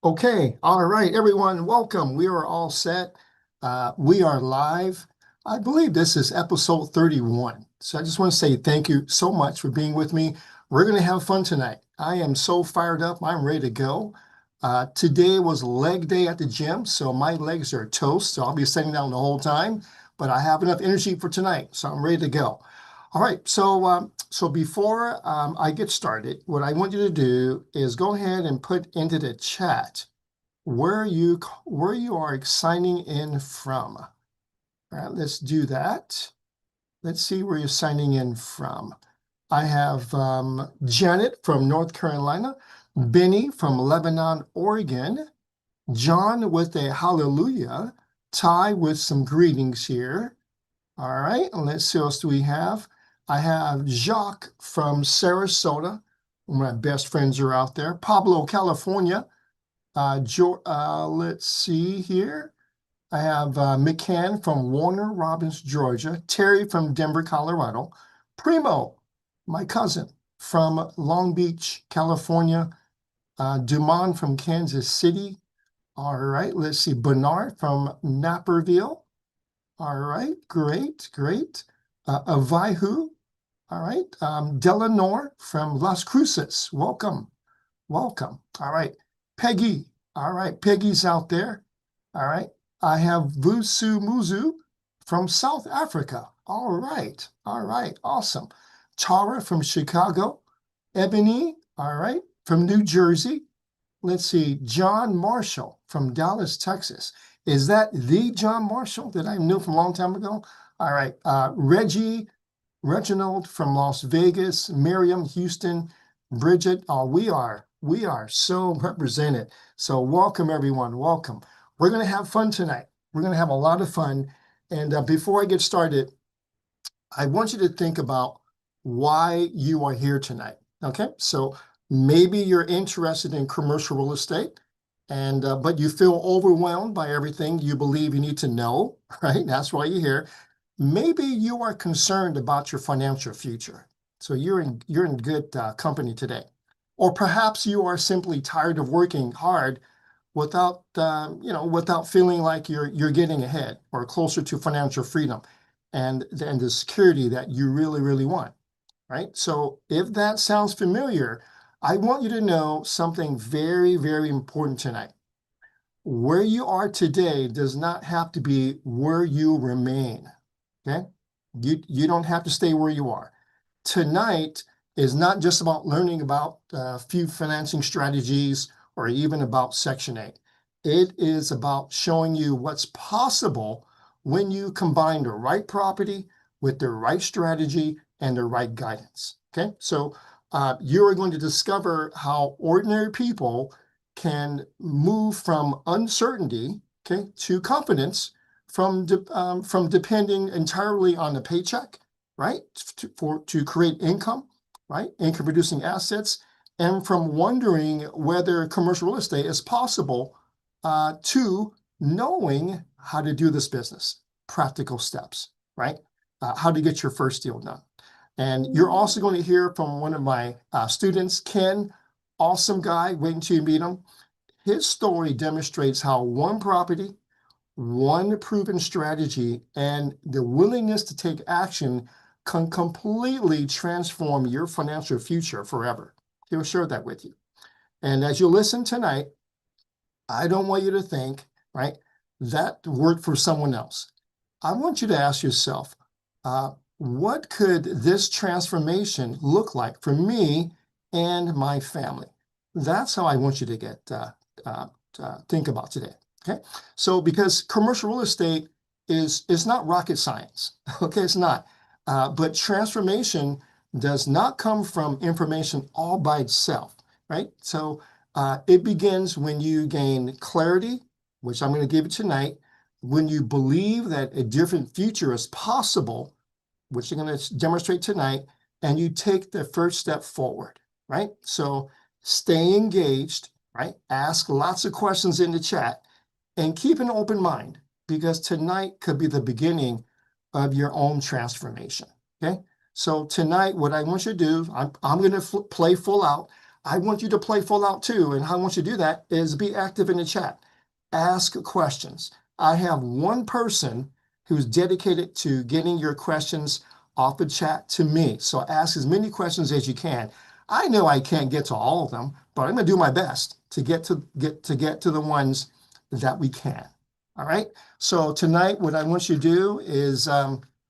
Okay, all right, everyone, welcome. We are all set. We are live. I believe this is episode 31. So I just want to say thank you so much for being with me. We're going to have fun tonight. I am so fired up. I'm ready to go. Today was leg day at the gym, so my legs are toast. So I'll be sitting down the whole time, but I have enough energy for tonight, so I'm ready to go. All right, so before I get started, what I want you to do is go ahead and put into the chat where you are signing in from. All right, let's do that. Let's see where you're signing in from. I have Janet from North Carolina, Benny from Lebanon, Oregon, John with a hallelujah, Ty with some greetings here. All right, and let's see what else do we have. I have Jacques from Sarasota. My best friends are out there. Pablo, California. Let's see here. I have McCann from Warner Robins, Georgia. Terry from Denver, Colorado. Primo, my cousin from Long Beach, California. Dumont from Kansas City. All right, let's see. Bernard from Naperville. All right, great. Avihu, all right. Delanor from Las Cruces, welcome. All right, Peggy, all right, Peggy's out there. All right, I have Vusu Muzu from South Africa. All right, awesome. Tara from Chicago. Ebony, all right, from New Jersey. Let's see, John Marshall from Dallas, Texas. Is that the John Marshall that I knew from a long time ago? All right, Reginald from Las Vegas, Miriam, Houston, Bridget. Oh, we are so represented. So welcome everyone, welcome. We're gonna have fun tonight. We're gonna have a lot of fun. And before I get started, I want you to think about why you are here tonight. Okay, so maybe you're interested in commercial real estate, and but you feel overwhelmed by everything you believe you need to know, right? That's why you're here. Maybe you are concerned about your financial future, so you're in good company today. Or perhaps you are simply tired of working hard without feeling like you're getting ahead or closer to financial freedom and the security that you really want, right? So if that sounds familiar, I want you to know something very important tonight. Where you are today does not have to be where you remain. Okay? You don't have to stay where you are. Tonight is not just about learning about a few financing strategies or even about Section 8. It is about showing you what's possible when you combine the right property with the right strategy and the right guidance. Okay, so you are going to discover how ordinary people can move from uncertainty, okay, to confidence from depending entirely on the paycheck, right, to create income, right, income producing assets, and from wondering whether commercial real estate is possible to knowing how to do this business, practical steps, right, how to get your first deal done. And you're also going to hear from one of my students, Ken, awesome guy, waiting till you meet him. His story demonstrates how one property, one proven strategy, and the willingness to take action can completely transform your financial future forever. He'll share that with you. And as you listen tonight, I don't want you to think, right, that worked for someone else. I want you to ask yourself, what could this transformation look like for me and my family? That's how I want you to think about today. Okay, so because commercial real estate is not rocket science. Okay, it's not. But transformation does not come from information all by itself, right? So it begins when you gain clarity, which I'm going to give you tonight, when you believe that a different future is possible, which I'm going to demonstrate tonight, and you take the first step forward, right? So stay engaged, right? Ask lots of questions in the chat and keep an open mind because tonight could be the beginning of your own transformation, okay? So tonight, what I want you to do, I'm going to play full out. I want you to play full out too. And how I want you to do that is be active in the chat. Ask questions. I have one person who's dedicated to getting your questions off the chat to me. So ask as many questions as you can. I know I can't get to all of them, but I'm going to do my best to get to the ones that we can. All right. So tonight, what I want you to do is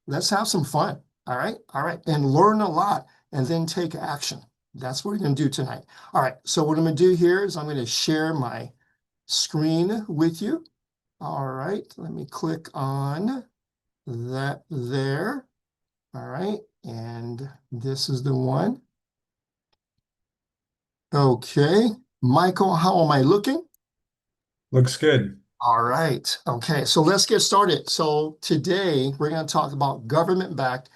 let's have some fun. All right. All right. And learn a lot and then take action. That's what we're going to do tonight. All right. So what I'm going to do here is I'm going to share my screen with you. All right. Let me click on that there. All right. And this is the one. Okay. Michael, how am I looking? Looks good. All right. Okay. So let's get started. So today we're going to talk about government-backed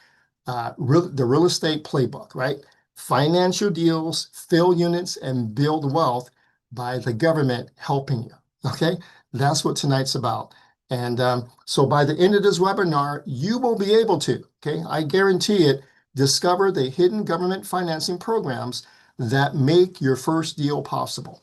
the real estate playbook, right? Financial deals, fill units, and build wealth by the government helping you. Okay, that's what tonight's about. And so by the end of this webinar, you will be able to, okay, I guarantee it, discover the hidden government financing programs that make your first deal possible.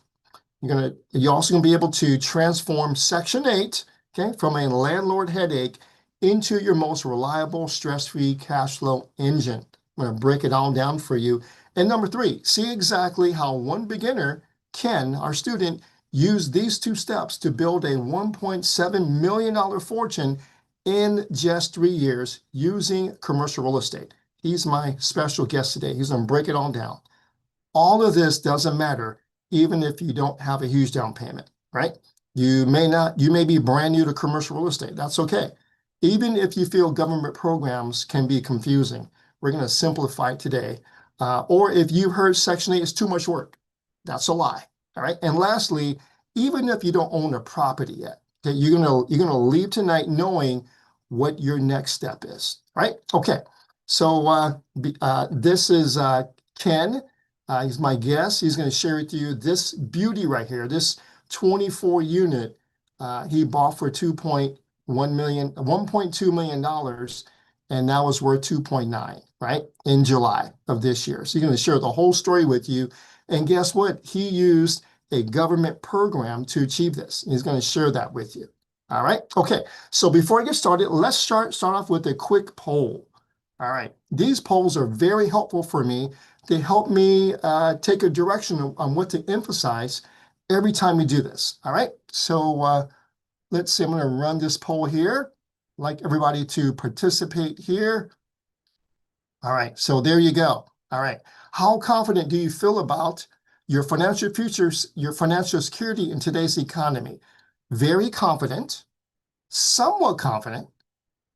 You're also gonna be able to transform Section 8, okay, from a landlord headache into your most reliable, stress-free cash flow engine. I'm gonna break it all down for you. And number 3, see exactly how one beginner, Ken, our student, used these 2 steps to build a $1.7 million fortune in just 3 years using commercial real estate. He's my special guest today. He's gonna break it all down. All of this doesn't matter, even if you don't have a huge down payment, right? You may be brand new to commercial real estate. That's okay. Even if you feel government programs can be confusing, we're going to simplify it today. Or if you heard Section 8 is too much work, that's a lie. All right. And lastly, even if you don't own a property yet, okay, you're gonna leave tonight knowing what your next step is. Right? Okay. So this is Ken. He's my guest. He's going to share with you this beauty right here, this 24 unit he bought for $1.2 million, and now it's worth 2.9, right? In July of this year. So he's going to share the whole story with you. And guess what? He used a government program to achieve this. He's going to share that with you. All right. Okay. So before I get started, let's start off with a quick poll. All right. These polls are very helpful for me. They help me take a direction on what to emphasize every time we do this. All right. So let's see. I'm going to run this poll here. I'd like everybody to participate here. All right. So there you go. All right. How confident do you feel about your financial futures, your financial security in today's economy? Very confident, somewhat confident,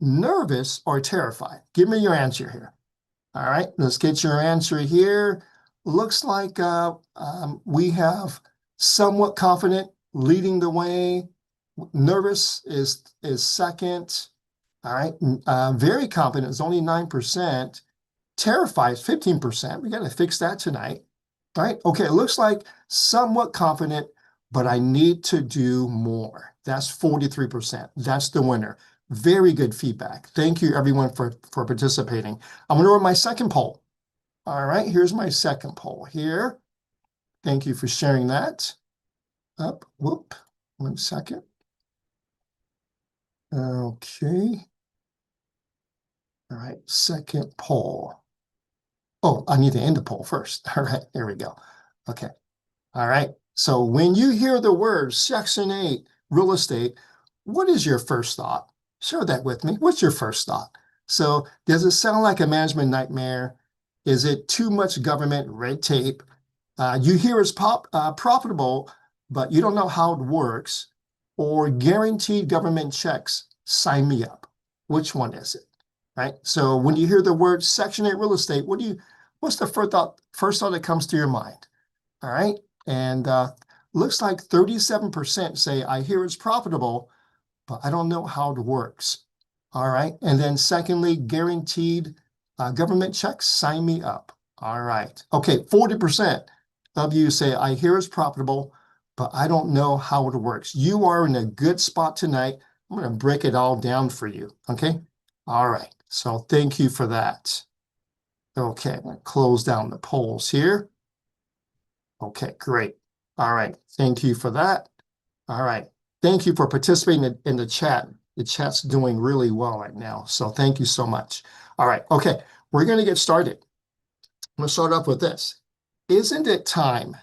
nervous, or terrified? Give me your answer here. All right, let's get your answer here. Looks like we have somewhat confident leading the way. Nervous is second. All right, very confident is only 9%. Terrified is 15%. We got to fix that tonight. All right, okay, it looks like somewhat confident, but I need to do more. That's 43%. That's the winner. Very good feedback. Thank you, everyone, for participating. I'm going to run my second poll. All right, here's my second poll here. Thank you for sharing that. Up, whoop, 1 second. Okay. All right, second poll. Oh, I need to end the poll first. All right, there we go. Okay. All right. So when you hear the word Section 8 real estate, what is your first thought? Share that with me. What's your first thought? So does it sound like a management nightmare? Is it too much government red tape? You hear it's profitable, but you don't know how it works, or guaranteed government checks, sign me up. Which one is it? Right? So when you hear the word Section 8 real estate, what's the first thought that comes to your mind? All right. And looks like 37% say, I hear it's profitable, but I don't know how it works. All right. And then secondly, guaranteed government checks, sign me up. All right. Okay. 40% of you say, I hear it's profitable, but I don't know how it works. You are in a good spot tonight. I'm going to break it all down for you. Okay. All right. So thank you for that. Okay. I'm going to close down the polls here. Okay, great. All right. Thank you for that. All right. Thank you for participating in the chat. The chat's doing really well right now. So thank you so much. All right. Okay. We're going to get started. I'm going to start off with this. Isn't it time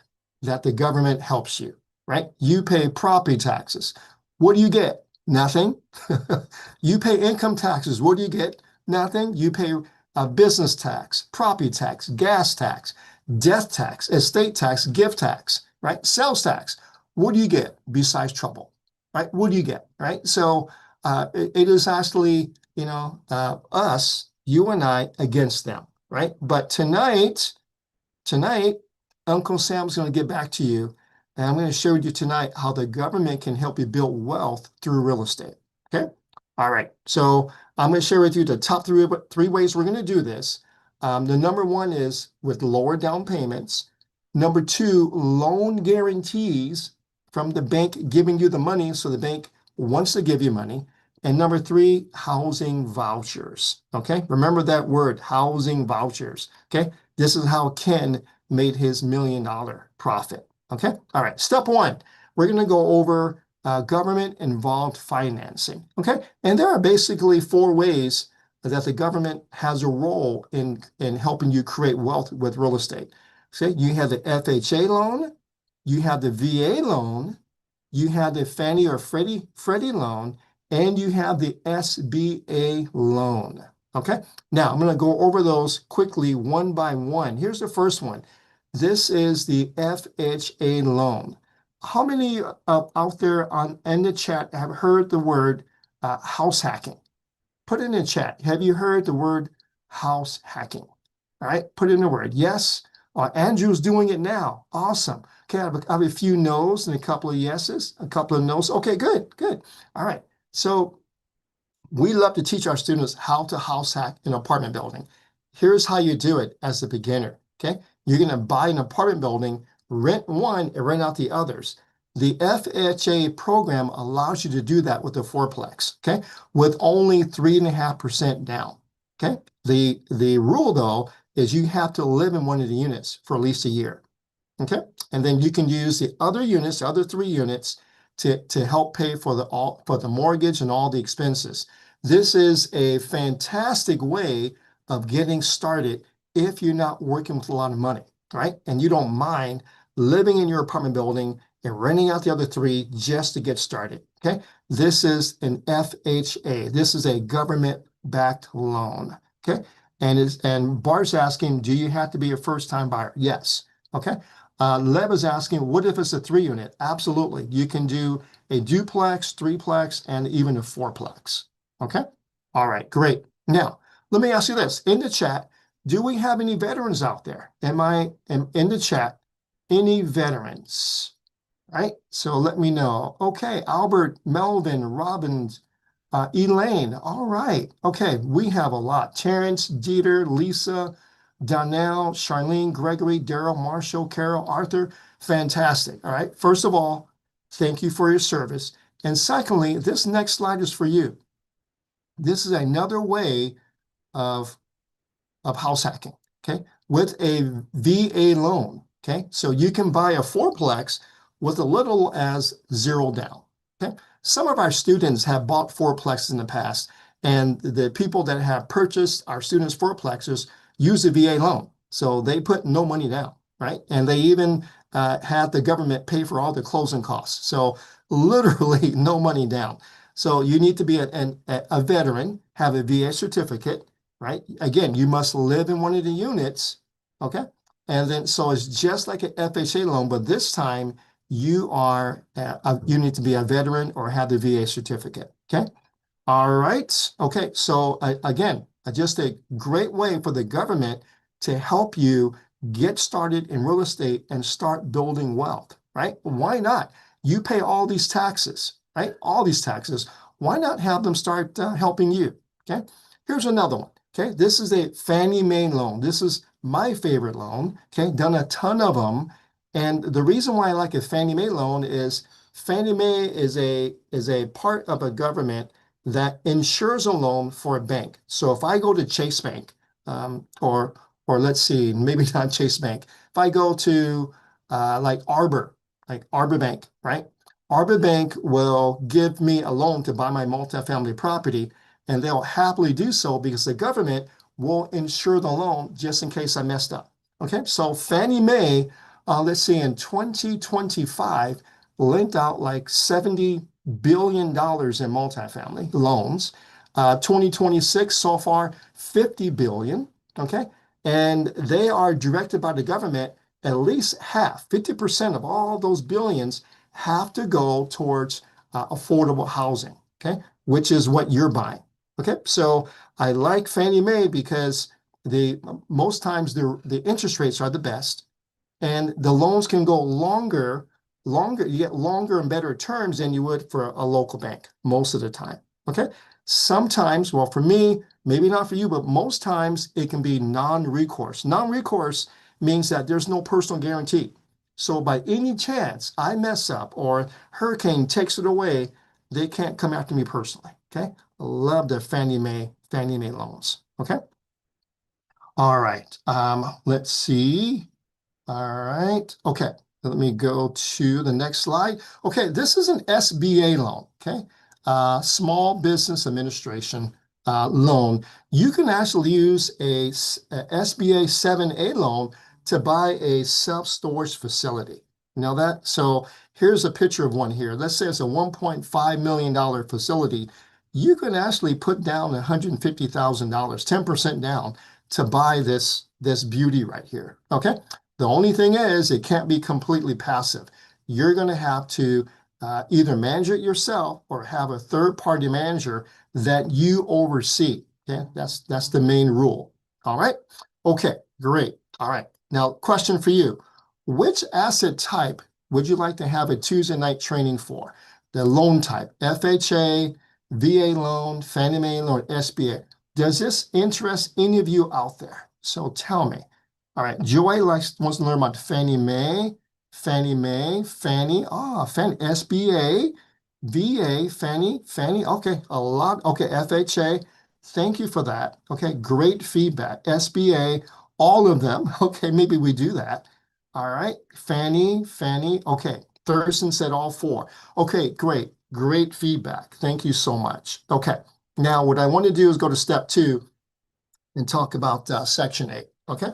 that the government helps you, right? You pay property taxes. What do you get? Nothing. You pay income taxes. What do you get? Nothing. You pay a business tax, property tax, gas tax, death tax, estate tax, gift tax, right? Sales tax. What do you get besides trouble, right? What do you get, right? So it is actually, us, you and I against them, right? But tonight, Uncle Sam's going to get back to you, and I'm going to share with you tonight how the government can help you build wealth through real estate. Okay. All right. So I'm going to share with you the top three ways we're going to do this. The number one is with lower down payments. Number two, loan guarantees from the bank giving you the money, so the bank wants to give you money. And number three, housing vouchers. Okay. Remember that word, housing vouchers. Okay. This is how Ken made his $1 million profit. Okay. All right. Step one, we're going to go over government involved financing. Okay. And there are basically four ways that the government has a role in helping you create wealth with real estate. Okay. You have the FHA loan, you have the VA loan, you have the Fannie or Freddie loan, and you have the SBA loan. Okay. Now I'm going to go over those quickly one by one. Here's the first one. This is the FHA loan. How many out there in the chat have heard the word house hacking? Put it in the chat. Have you heard the word house hacking? All right, put in the word. Yes. Andrew's doing it now. Awesome. Okay, I have a few no's and a couple of yeses, a couple of no's. Okay, good, good. All right. So we love to teach our students how to house hack an apartment building. Here's how you do it as a beginner, okay? You're going to buy an apartment building, rent one, and rent out the others. The FHA program allows you to do that with a fourplex, okay? With only 3.5% down, okay? The rule, though, is you have to live in one of the units for at least a year, okay? And then you can use the other units, the other 3 units, to help pay for the mortgage and all the expenses. This is a fantastic way of getting started if you're not working with a lot of money, right? And you don't mind living in your apartment building and renting out the other 3 just to get started, okay? This is an FHA. This is a government-backed loan, okay? And Bart's asking, do you have to be a first-time buyer? Yes, okay? Lev is asking, what if it's a 3-unit? Absolutely. You can do a duplex, 3-plex, and even a 4-plex. Okay. All right. Great. Now, let me ask you this. In the chat, do we have any veterans out there? Am in the chat, any veterans? Right. So let me know. Okay. Albert, Melvin, Robbins, Elaine. All right. Okay. We have a lot. Terrence, Dieter, Lisa, Donnell, Charlene, Gregory, Daryl, Marshall, Carol, Arthur. Fantastic. All right. First of all, thank you for your service. And secondly, this next slide is for you. This is another way of house hacking, okay, with a VA loan, okay? So you can buy a fourplex with as little as 0 down, okay? Some of our students have bought fourplexes in the past, and the people that have purchased our students' fourplexes use a VA loan. So they put no money down, right? And they even had the government pay for all the closing costs. So literally no money down. So you need to be a veteran, have a VA certificate, right? Again, you must live in one of the units, okay? And then, so it's just like an FHA loan, but this time you need to be a veteran or have the VA certificate, okay? All right, okay, so again, just a great way for the government to help you get started in real estate and start building wealth, right? Why not? You pay all these taxes, right? All these taxes. Why not have them start helping you? Okay. Here's another one. Okay. This is a Fannie Mae loan. This is my favorite loan. Okay. Done a ton of them. And the reason why I like a Fannie Mae loan is Fannie Mae is a part of a government that insures a loan for a bank. So if I go to Chase Bank, or let's see, maybe not Chase Bank. If I go to like Arbor Bank, right? Arbor Bank will give me a loan to buy my multifamily property, and they'll happily do so because the government will insure the loan just in case I messed up. Okay, so Fannie Mae, let's see, in 2025, lent out like $70 billion in multifamily loans. 2026 so far, 50 billion. Okay, and they are directed by the government. At least half, 50% of all those billions have to go towards affordable housing, okay, which is what you're buying. Okay, so I like Fannie Mae because the most times the interest rates are the best, and the loans can go longer, you get longer and better terms than you would for a local bank most of the time. Okay. Sometimes, well, for me, maybe not for you, but most times it can be non-recourse. Non-recourse means that there's no personal guarantee. So by any chance I mess up or hurricane takes it away, they can't come after me personally. Okay. I love the Fannie Mae loans. Okay. All right. Let's see. All right. Okay. Let me go to the next slide. Okay. This is an SBA loan. Okay. Small Business Administration loan. You can actually use a SBA 7A loan to buy a self-storage facility. You know that? So here's a picture of one here. Let's say it's a $1.5 million facility. You can actually put down $150,000, 10% down to buy this beauty right here. Okay. The only thing is it can't be completely passive. You're going to have to either manage it yourself or have a third-party manager that you oversee. Okay, that's the main rule. All right. Okay, great. All right. Now, question for you. Which asset type would you like to have a Tuesday night training for? The loan type, FHA, VA loan, Fannie Mae loan, SBA. Does this interest any of you out there? So tell me. All right, Joy wants to learn about Fannie Mae, Fannie, SBA, VA, Fannie, okay, a lot, okay, FHA, thank you for that. Okay, great feedback. SBA, all of them, okay, maybe we do that. All right, Fannie, okay, Thurston said all four. Okay, great feedback. Thank you so much. Okay, now what I want to do is go to step 2 and talk about Section 8, okay?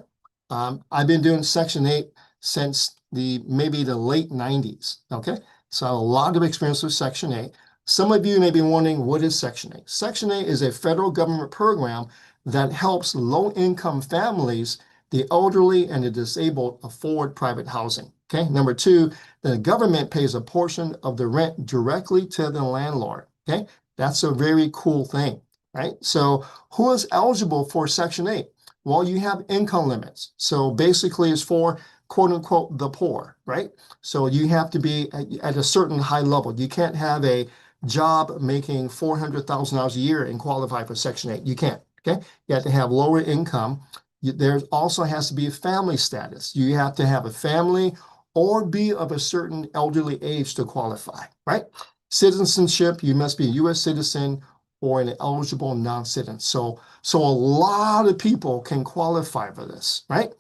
I've been doing Section 8 since maybe the late 90s, okay? So a lot of experience with Section 8. Some of you may be wondering, what is Section 8? Section 8 is a federal government program that helps low-income families, the elderly, and the disabled afford private housing, okay? Number 2, the government pays a portion of the rent directly to the landlord, okay? That's a very cool thing, right? So who is eligible for Section 8? Well, you have income limits. So basically it's for quote unquote the poor, right? So you have to be at a certain high level. You can't have a job making $400,000 a year and qualify for Section 8. You can't, okay? You have to have lower income. There also has to be a family status. You have to have a family or be of a certain elderly age to qualify, right? Citizenship, you must be a U.S. citizen or an eligible non-citizen. So a lot of people can qualify for this, right?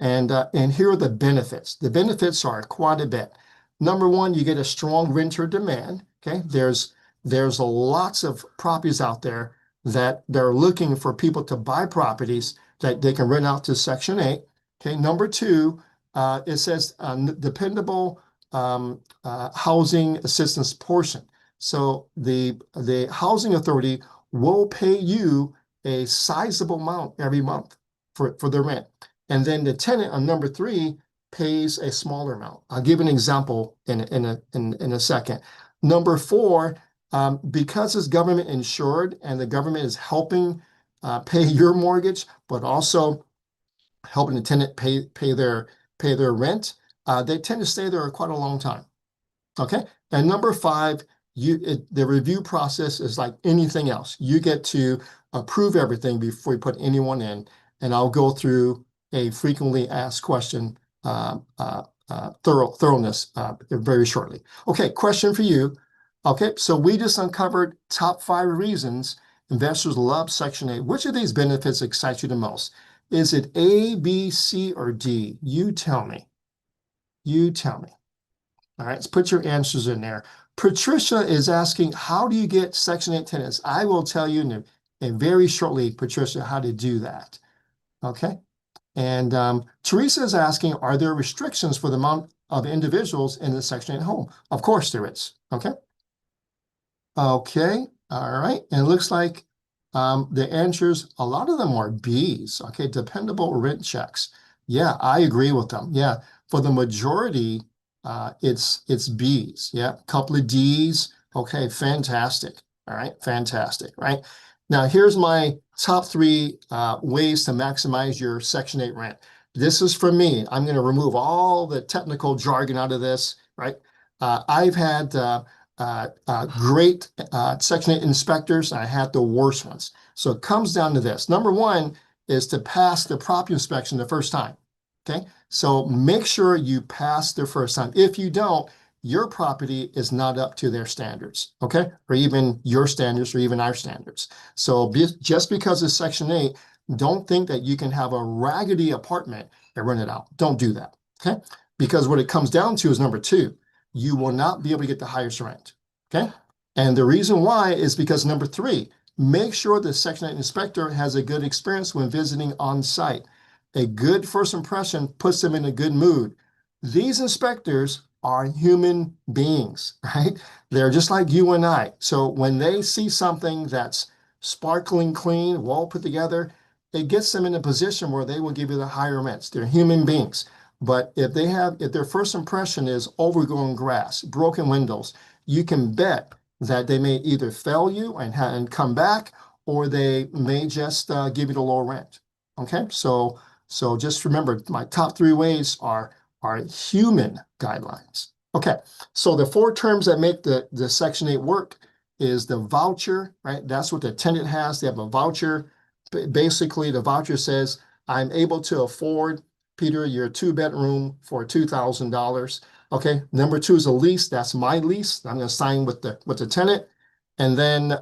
And here are the benefits. The benefits are quite a bit. Number 1, you get a strong renter demand. Okay, there's lots of properties out there that they're looking for people to buy properties that they can rent out to Section 8. Okay, number 2, it says dependable housing assistance portion. So the housing authority will pay you a sizable amount every month for the rent. And then the tenant on number 3 pays a smaller amount. I'll give an example in a second. Number 4, because it's government insured and the government is helping pay your mortgage, but also helping the tenant pay their rent, they tend to stay there quite a long time. Okay, and number 5, the review process is like anything else. You get to approve everything before you put anyone in, and I'll go through a frequently asked question thoroughness very shortly. Okay, question for you. Okay, so we just uncovered top 5 reasons investors love Section 8. Which of these benefits excites you the most? Is it A, B, C, or D? You tell me. You tell me. All right, let's put your answers in there. Patricia is asking, how do you get Section 8 tenants? I will tell you in very shortly, Patricia, how to do that. Okay. And Teresa is asking, are there restrictions for the amount of individuals in the Section 8 home? Of course there is. Okay. Okay. All right. And it looks like the answers, a lot of them are B's. Okay. Dependable rent checks. Yeah, I agree with them. Yeah. For the majority, it's B's. Yeah. Couple of D's. Okay. Fantastic. All right. Fantastic. Right. Now, here's my top three ways to maximize your Section 8 rent. This is for me. I'm going to remove all the technical jargon out of this, right? I've had great Section 8 inspectors, and I had the worst ones. So it comes down to this. Number one is to pass the property inspection the first time. Okay, so make sure you pass the first time. If you don't, your property is not up to their standards, okay? Or even your standards or even our standards. So just because it's Section 8, don't think that you can have a raggedy apartment and rent it out. Don't do that, okay? Because what it comes down to is number two, you will not be able to get the highest rent, okay? And the reason why is because number three, make sure the Section 8 inspector has a good experience when visiting on site. A good first impression puts them in a good mood. These inspectors are human beings, right? They're just like you and I. So when they see something that's sparkling clean, well put together, it gets them in a position where they will give you the higher rents. They're human beings. But if their first impression is overgrown grass, broken windows, you can bet that they may either fail you and come back, or they may just give you the low rent. Okay, so just remember, my top three ways are human guidelines. Okay, so the four terms that make the Section 8 work is the voucher, right? That's what the tenant has. They have a voucher. Basically, the voucher says, I'm able to afford, Peter, your two-bedroom for $2,000. Okay, number two is a lease. That's my lease. I'm going to sign with the tenant. And then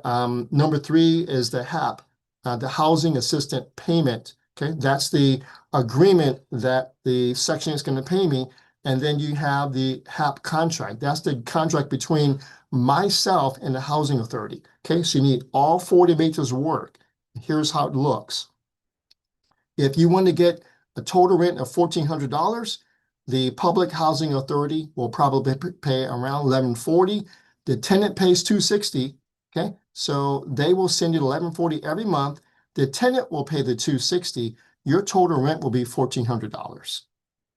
number three is the HAP, the Housing Assistant Payment. Okay, that's the agreement that the section is going to pay me. And then you have the HAP contract. That's the contract between myself and the housing authority. Okay, so you need all four to make this work. Here's how it looks. If you want to get a total rent of $1,400, the public housing authority will probably pay around $1,140. The tenant pays $260. Okay, so they will send you $1,140 every month. The tenant will pay the $260. Your total rent will be $1,400.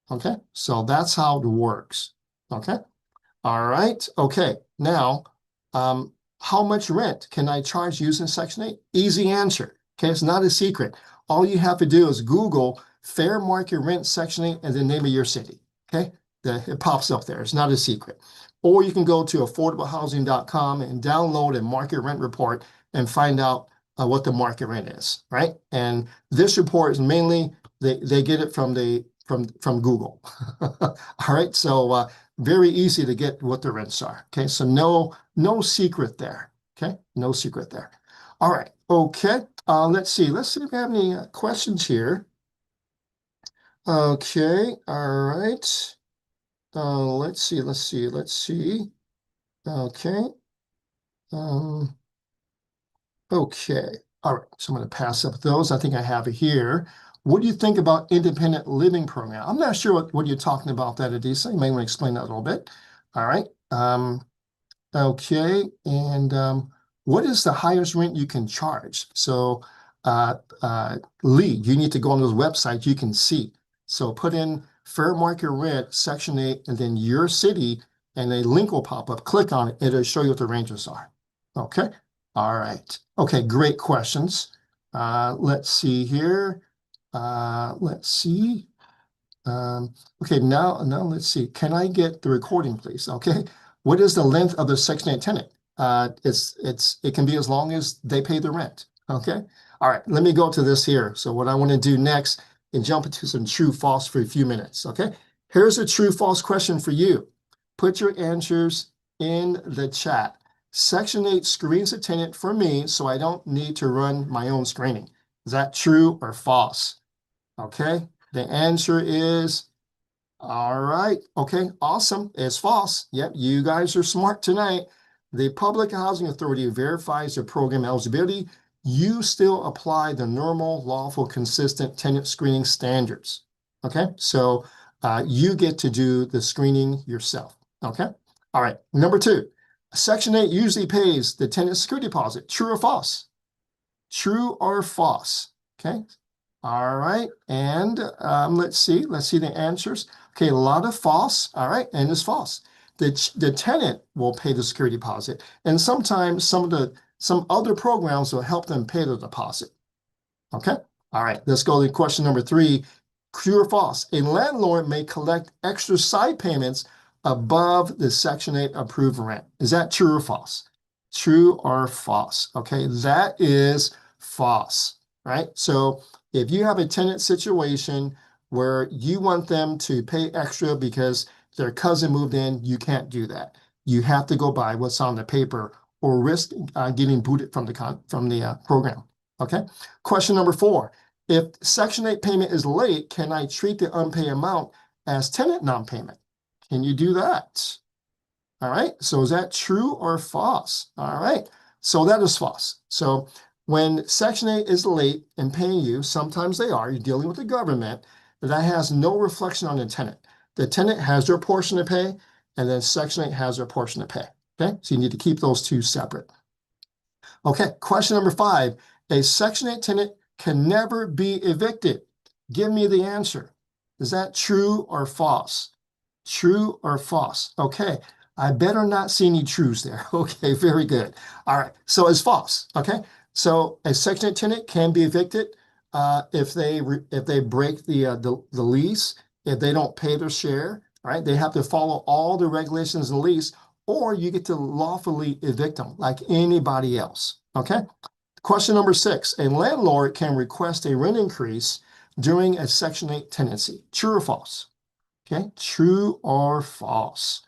Okay, so that's how it works. Okay, all right. Okay, now, how much rent can I charge using Section 8? Easy answer. Okay, it's not a secret. All you have to do is Google fair market rent Section 8 and the name of your city. Okay, it pops up there. It's not a secret. Or you can go to affordablehousing.com and download a market rent report and find out what the market rent is, right? And this report is mainly, they get it from Google. All right, so very easy to get what the rents are. Okay, so no secret there. Okay, no secret there. All right, okay. Let's see if we have any questions here. Okay, all right. Let's see. Okay. Okay, all right, so I'm going to pass up those. I think I have it here. What do you think about independent living program? I'm not sure what you're talking about that, Adisa. You may want to explain that a little bit. All right. Okay, and what is the highest rent you can charge? So, Lee, you need to go on those websites you can see. So put in fair market rent, Section 8, and then your city, and a link will pop up. Click on it. It'll show you what the ranges are. Okay. All right. Okay, great questions. Let's see here. Let's see. Okay, now let's see. Can I get the recording, please? Okay. What is the length of the Section 8 tenant? It can be as long as they pay the rent. Okay. All right. Let me go to this here. So what I want to do next is jump into some true false for a few minutes. Okay. Here's a true false question for you. Put your answers in the chat. Section 8 screens a tenant for me, so I don't need to run my own screening. Is that true or false? Okay, the answer is All right. Okay. Awesome. It's false. Yep. You guys are smart tonight. The Public Housing Authority verifies your program eligibility. You still apply the normal, lawful, consistent tenant screening standards. Okay. So you get to do the screening yourself. Okay. All right. Number two, Section 8 usually pays the tenant security deposit. True or false? True or false? Okay. All right. And let's see the answers. Okay, a lot of false. All right, and it's false. The tenant will pay the security deposit, and sometimes some other programs will help them pay the deposit. Okay. All right. Let's go to question number three. True or false? A landlord may collect extra side payments above the Section 8 approved rent. Is that true or false? True or false? Okay, that is false, right? So if you have a tenant situation where you want them to pay extra because their cousin moved in, you can't do that. You have to go by what's on the paper or risk getting booted from the program. Okay. Question number four. If Section 8 payment is late, can I treat the unpaid amount as tenant non-payment? Can you do that? All right. So is that true or false? All right. So that is false. So when Section 8 is late in paying you, sometimes they are, you're dealing with the government, but that has no reflection on the tenant. The tenant has their portion to pay, and then Section 8 has their portion to pay. Okay. So you need to keep those two separate. Okay, question number five. A Section 8 tenant can never be evicted. Give me the answer. Is that true or false? True or false? Okay, I better not see any trues there. Okay, very good. All right, so it's false. Okay, so a Section 8 tenant can be evicted if they break the lease, if they don't pay their share. Right, they have to follow all the regulations in the lease, or you get to lawfully evict them like anybody else. Okay. Question number six, a landlord can request a rent increase during a Section 8 tenancy. True or false? Okay. True or false?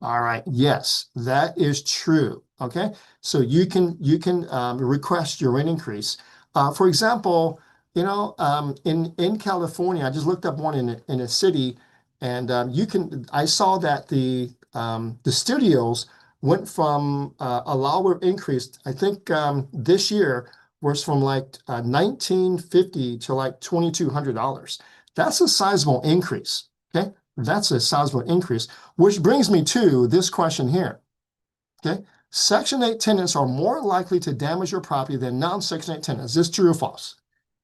All right. Yes, that is true. Okay. So you can request your rent increase. For example, in California, I just looked up one in a city, and I saw that the studios went from a lower increase. I think this year was from like 1950 to like $2,200. That's a sizable increase. Okay. That's a sizable increase. Which brings me to this question here. Okay. Section 8 tenants are more likely to damage your property than non-Section 8 tenants. Is this true or false?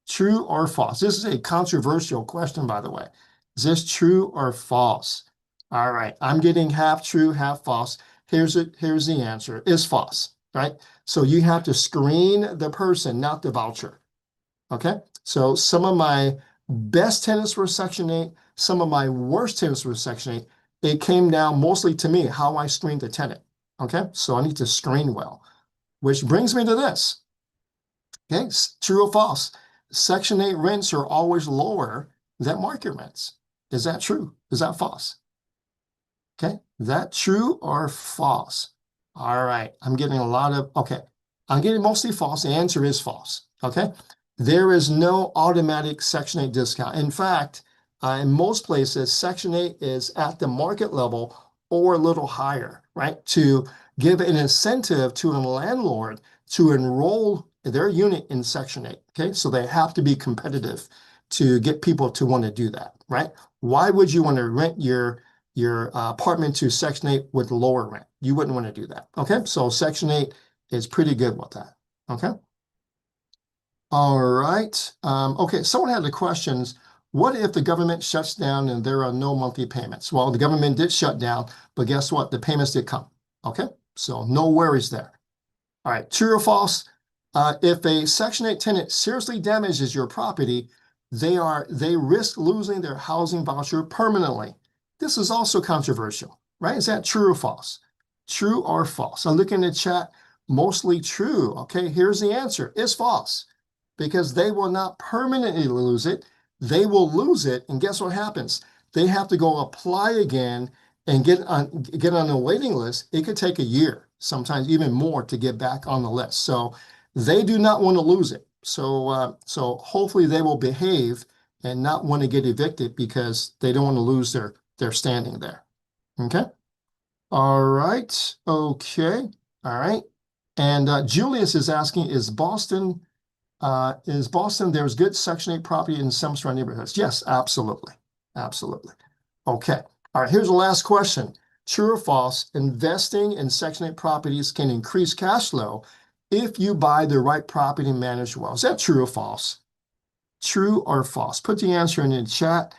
True or false? This is a controversial question, by the way. Is this true or false? All right. I'm getting half true, half false. Here's the answer. It's false, right? So you have to screen the person, not the voucher. Okay. So some of my best tenants were Section 8. Some of my worst tenants were Section 8. It came down mostly to me, how I screened the tenant. Okay. So I need to screen well, which brings me to this. Okay. True or false? Section 8 rents are always lower than market rents. Is that true? Is that false? Okay. Is that true or false? All right. I'm getting a lot of, okay. I'm getting mostly false. The answer is false. Okay. There is no automatic Section 8 discount. In fact, in most places, Section 8 is at the market level or a little higher, right? To give an incentive to a landlord to enroll their unit in Section 8. Okay. So they have to be competitive to get people to want to do that, right? Why would you want to rent your apartment to Section 8 with lower rent? You wouldn't want to do that. Okay. So Section 8 is pretty good with that. Okay. All right. Okay, someone had the questions. What if the government shuts down and there are no monthly payments? Well, the government did shut down, but guess what? The payments did come. Okay, so no worries there. All right, true or false? If a Section 8 tenant seriously damages your property, they risk losing their housing voucher permanently. This is also controversial, right? Is that true or false? True or false? I look in the chat, mostly true. Okay, here's the answer. It's false because they will not permanently lose it. They will lose it, and guess what happens? They have to go apply again and get on a waiting list. It could take a year, sometimes even more, to get back on the list. So they do not want to lose it. So hopefully they will behave and not want to get evicted because they don't want to lose they're standing there. Okay. All right. Okay. All right. And Julius is asking, is Boston, there's good Section 8 property in some surrounding neighborhoods? Yes, absolutely. Absolutely. Okay. All right. Here's the last question. True or false, investing in Section 8 properties can increase cash flow if you buy the right property and manage well. Is that true or false? True or false? Put the answer in the chat.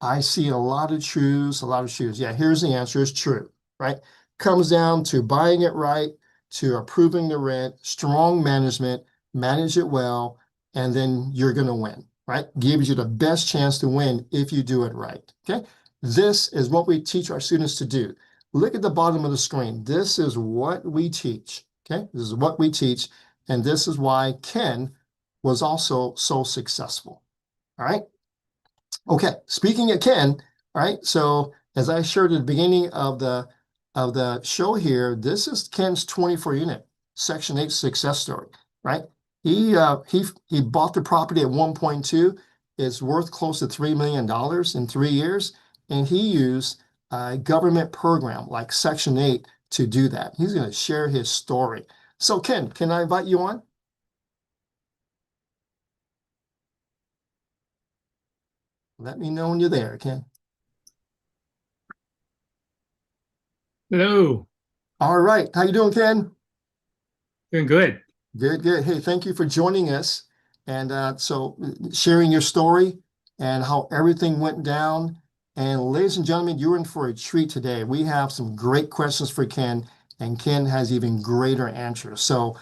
I see a lot of truths, a lot of truths. Yeah, here's the answer is true, right? Comes down to buying it right, to approving the rent, strong management, manage it well, and then you're going to win, right? Gives you the best chance to win if you do it right, okay? This is what we teach our students to do. Look at the bottom of the screen. This is what we teach, okay? This is what we teach, and this is why Ken was also so successful, all right? Okay, speaking of Ken, all right, so as I shared at the beginning of the show here, this is Ken's 24 unit Section 8 success story, right? He bought the property at 1.2. It's worth close to $3 million in 3 years, and he used a government program like Section 8 to do that. He's going to share his story. So Ken, can I invite you on? Let me know when you're there, Ken. Hello, All right, how you doing, Ken? doing good. Good, good. Hey, thank you for joining us. And sharing your story and how everything went down. And ladies and gentlemen, you're in for a treat today. We have some great questions for Ken, and Ken has even greater answers. So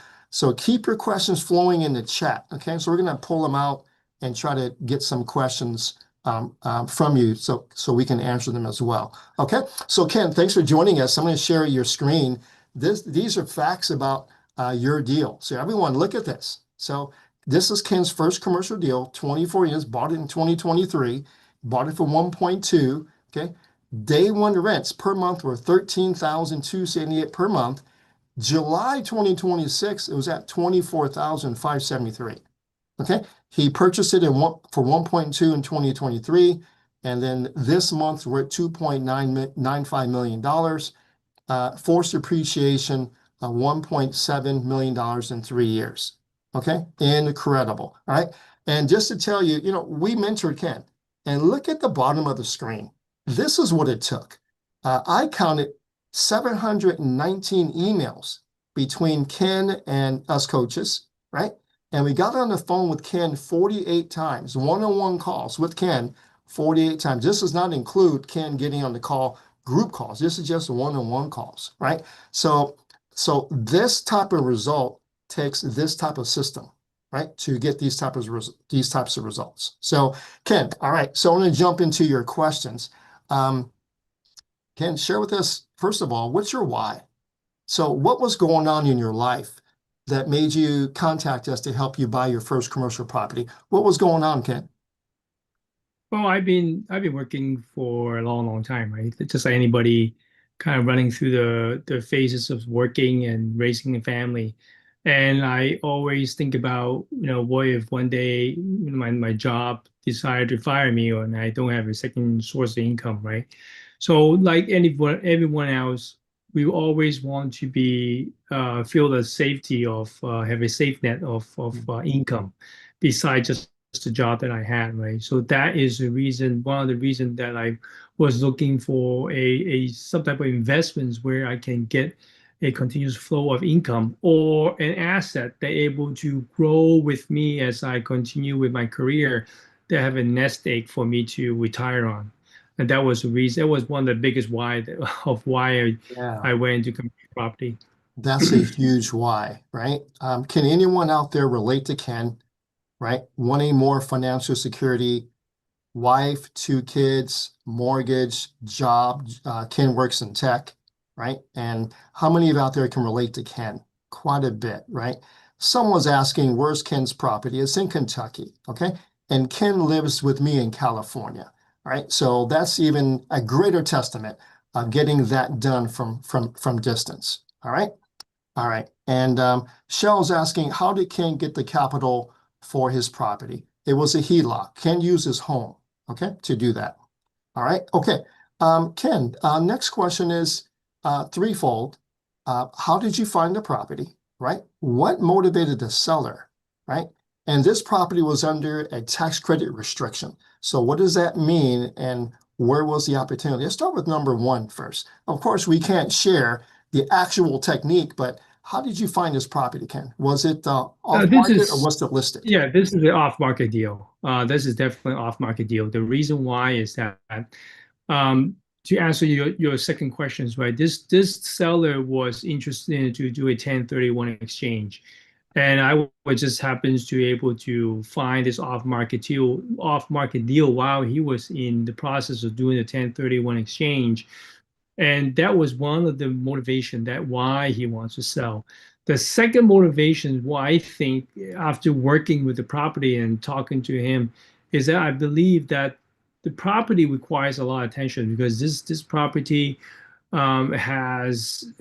keep your questions flowing in the chat. Okay, so we're going to pull them out and try to get some questions from you so we can answer them as well. Okay, so Ken, thanks for joining us. I'm going to share your screen. These are facts about your deal. So everyone, look at this. So this is Ken's first commercial deal, 24 years, bought it in 2023, bought it for 1.2. Okay. Day one rents per month were 13,278 per month. July 2026, it was at 24,573. Okay. He purchased it for 1.2 in 2023. And then this month we're at $2.995 million. Forced appreciation of $1.7 million in 3 years. Okay, incredible. All right. And just to tell you, we mentored Ken, and look at the bottom of the screen. This is what it took. I counted 719 emails between Ken and us coaches, right? And we got on the phone with Ken 48 times, one-on-one calls with Ken 48 times. This does not include Ken getting on the call group calls. This is just one-on-one calls, right? So this type of result takes this type of system, right, to get these types of results. So Ken, all right. So I'm going to jump into your questions. Ken, share with us first of all, what's your why? So what was going on in your life that made you contact us to help you buy your first commercial property? What was going on, Ken? Well, I've been working for a long, long time, right? Just like anybody, kind of running through the phases of working and raising a family. And I always think about, what if one day my job decided to fire me and I don't have a second source of income, right? So like everyone else, we always want to be feel the safety of have a safe net of income besides just the job that I had, right? So that is the reason, one of the reasons that I was looking for a some type of investments where I can get a continuous flow of income or an asset that able to grow with me as I continue with my career, that have a nest egg for me to retire on. And that was the reason. That was one of the biggest why of why Yeah. I went into commercial property. That's a huge why, right? Can anyone out there relate to Ken, right? Wanting more financial security, wife, 2 kids, mortgage, job. Ken works in tech, right? And how many of you out there can relate to Ken? Quite a bit, right? Someone's asking, where's Ken's property? It's in Kentucky, okay? And Ken lives with me in California, right? So that's even a greater testament of getting that done from distance, all right? All right. And Shell's asking, how did Ken get the capital for his property? It was a HELOC. Ken used his home, okay, to do that. All right. Okay. Ken, next question is threefold. How did you find the property, right? What motivated the seller, right? And this property was under a tax credit restriction. So what does that mean? And where was the opportunity? Let's start with number one first. Of course, we can't share the actual technique, but how did you find this property, Ken? Was it off This market or is was it listed? Yeah, this is the off-market deal. This is definitely off-market deal. The reason why is that um, to answer your second questions, right? This seller was interested in to do a 1031 exchange, and I was just happens to be able to find this off-market deal while he was in the process of doing the 1031 exchange. And that was one of the motivation that why he wants to sell. The second motivation why I think after working with the property and talking to him is that I believe that the property requires a lot of attention because this property has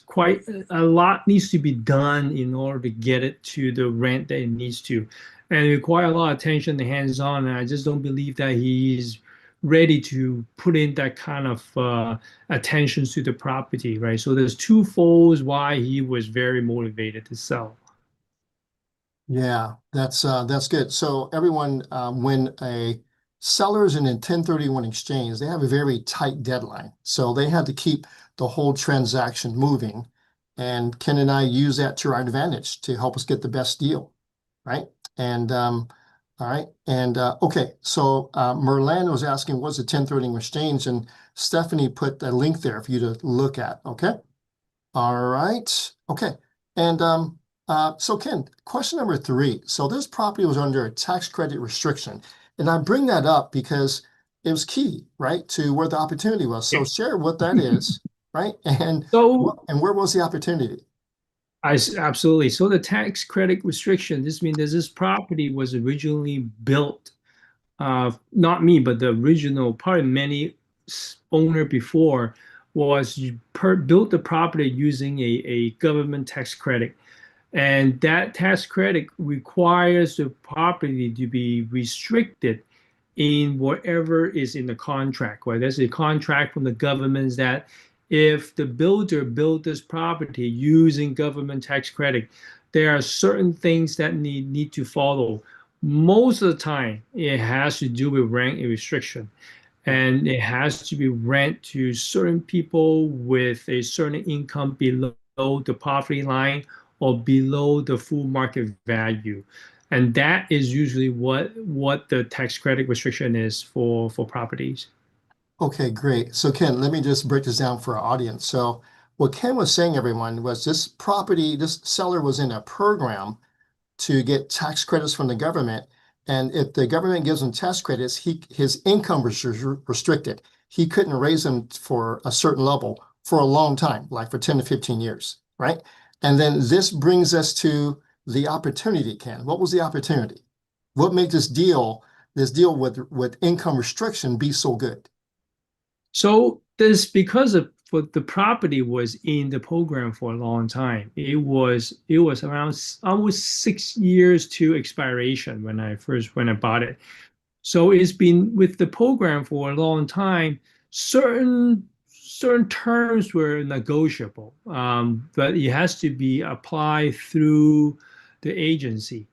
quite a lot needs to be done in order to get it to the rent that it needs to, and it require a lot of attention and hands-on. And I just don't believe that he's ready to put in that kind of attention to the property, right? So there's two folds why he was very motivated to sell. Yeah, that's good. So everyone, when a seller is in a 1031 exchange, they have a very tight deadline. So they have to keep the whole transaction moving. And Ken and I use that to our advantage to help us get the best deal, right? And all right. And okay, so Merlan was asking what's a 1031 exchange, and Stephanie put a link there for you to look at. Okay. All right. Okay. And so Ken, question number three. So this property was under a tax credit restriction. And I bring that up because it was key, right, to where the opportunity was. So Yeah. share what that is, right? So And where was the opportunity? absolutely. So the tax credit restriction, this means that this property was originally built, not me, but the original, probably many owner before was built the property using a government tax credit. And that tax credit requires the property to be restricted in whatever is in the contract, right? There's a contract from the government that if the builder built this property using government tax credit, there are certain things that need to follow. Most of the time, it has to do with rent restriction, and it has to be rent to certain people with a certain income below the poverty line or below the full market value. And that is usually what the tax credit restriction is for properties. Okay, great. So Ken, let me just break this down for our audience. So what Ken was saying, everyone, was this property, this seller was in a program to get tax credits from the government. And if the government gives him tax credits, his income was restricted. He couldn't raise them for a certain level for a long time, like for 10 to 15 years, right? And then this brings us to the opportunity, Ken. What was the opportunity? What made this deal with income restriction be so good? So this because of for the property was in the program for a long time. It was around almost 6 years to expiration when I bought it. So it's been with the program for a long time. Certain terms were negotiable, but it has to be applied through the agency.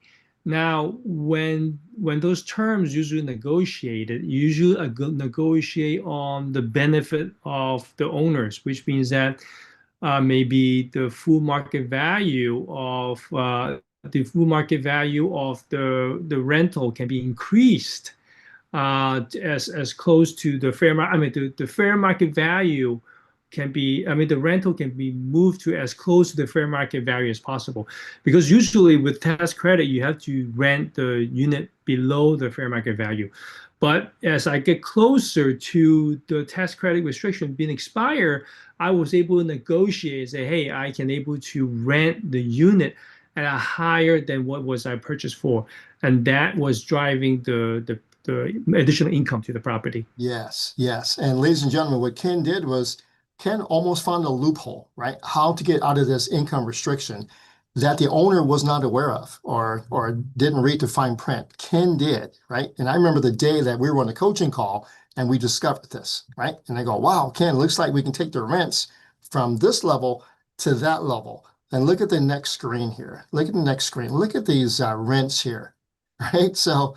Now, when those terms usually negotiated, usually negotiate on the benefit of the owners, which means that maybe the full market value of the rental can be increased as close to the fair market. I mean, the fair market value can be. I mean, the rental can be moved to as close to the fair market value as possible, because usually with tax credit, you have to rent the unit below the fair market value. But as I get closer to the tax credit restriction being expired, I was able to negotiate and say, hey, I can able to rent the unit at a higher than what was I purchased for, and that was driving the additional income to the property. Yes, yes. And ladies and gentlemen, what Ken did was Ken almost found a loophole, right? How to get out of this income restriction that the owner was not aware of or didn't read the fine print. Ken did, right? And I remember the day that we were on a coaching call and we discovered this, right? And they go, wow, Ken, looks like we can take the rents from this level to that level. And look at the next screen here. Look at the next screen. Look at these rents here, right? So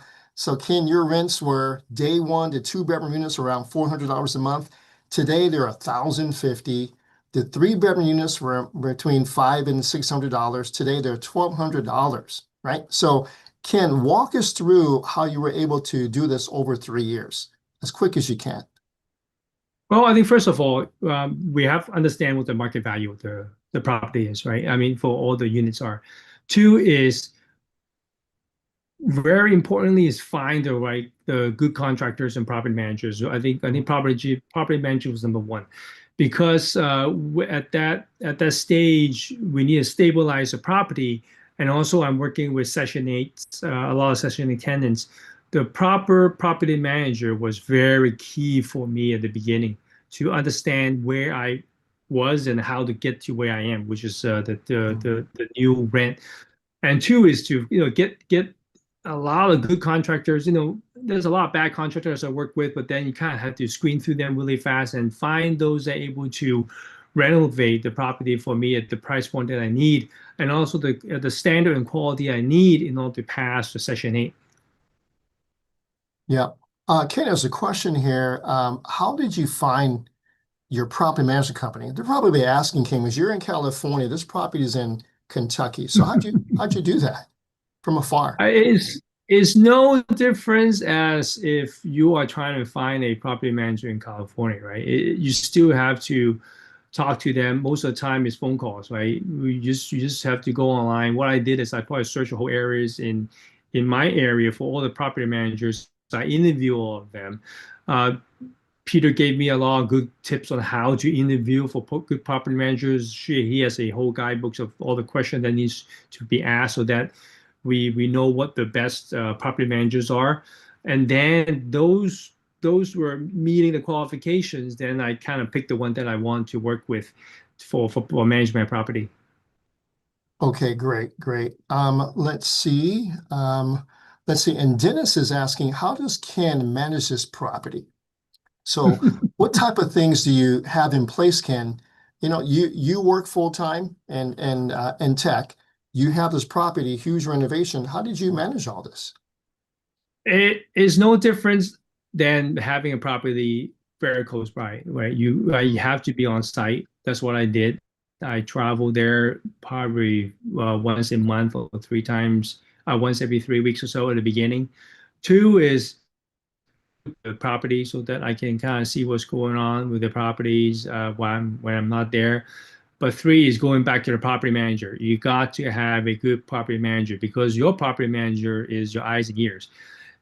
Ken, your rents were day one to two bedroom units around $400 a month. Today they're $1,050. The three bedroom units were between $500 and $600. Today they're $1,200, right? So Ken, walk us through how you were able to do this over 3 years, as quick as you can. Well, I think first of all, we have to understand what the market value of the property is, right? I mean, for all the units are. Two is very importantly is find the good contractors and property managers. So I think property manager was number one, because at that stage we need to stabilize the property, and also I'm working with Section 8, a lot of Section 8 tenants. The proper property manager was very key for me at the beginning to understand where I was and how to get to where I am, which is the new rent. And two is to get a lot of good contractors. There's a lot of bad contractors I work with, but then you kind of have to screen through them really fast and find those that are able to renovate the property for me at the price point that I need, and also the standard and quality I need in order to pass the Section 8. Yeah. Ken, there's a question here. How did you find your property management company? They're probably asking, Ken, because you're in California, this property is in Kentucky. So how'd you do that from afar? It's no difference as if you are trying to find a property manager in California, right? You still have to talk to them. Most of the time, it's phone calls, right? You just have to go online. What I did is I probably searched the whole areas in my area for all the property managers. I interview all of them. Uh, Peter gave me a lot of good tips on how to interview for good property managers. He has a whole guidebook of all the questions that needs to be asked, so that we know what the best property managers are. And then those were meeting the qualifications. Then I kind of picked the one that I want to work with for managing my property. Okay, great, great. Let's see. Let's see. And Dennis is asking, how does Ken manage this property? So what type of things do you have in place, Ken? You work full time and in tech. You have this property, huge renovation. How did you manage all this? It is no difference than having a property very close by, right? You have to be on site. That's what I did. I travel there probably once a month or three times, once every 3 weeks or so at the beginning. Two is the property so that I can kind of see what's going on with the properties when I'm not there. But three is going back to the property manager. You got to have a good property manager, because your property manager is your eyes and ears.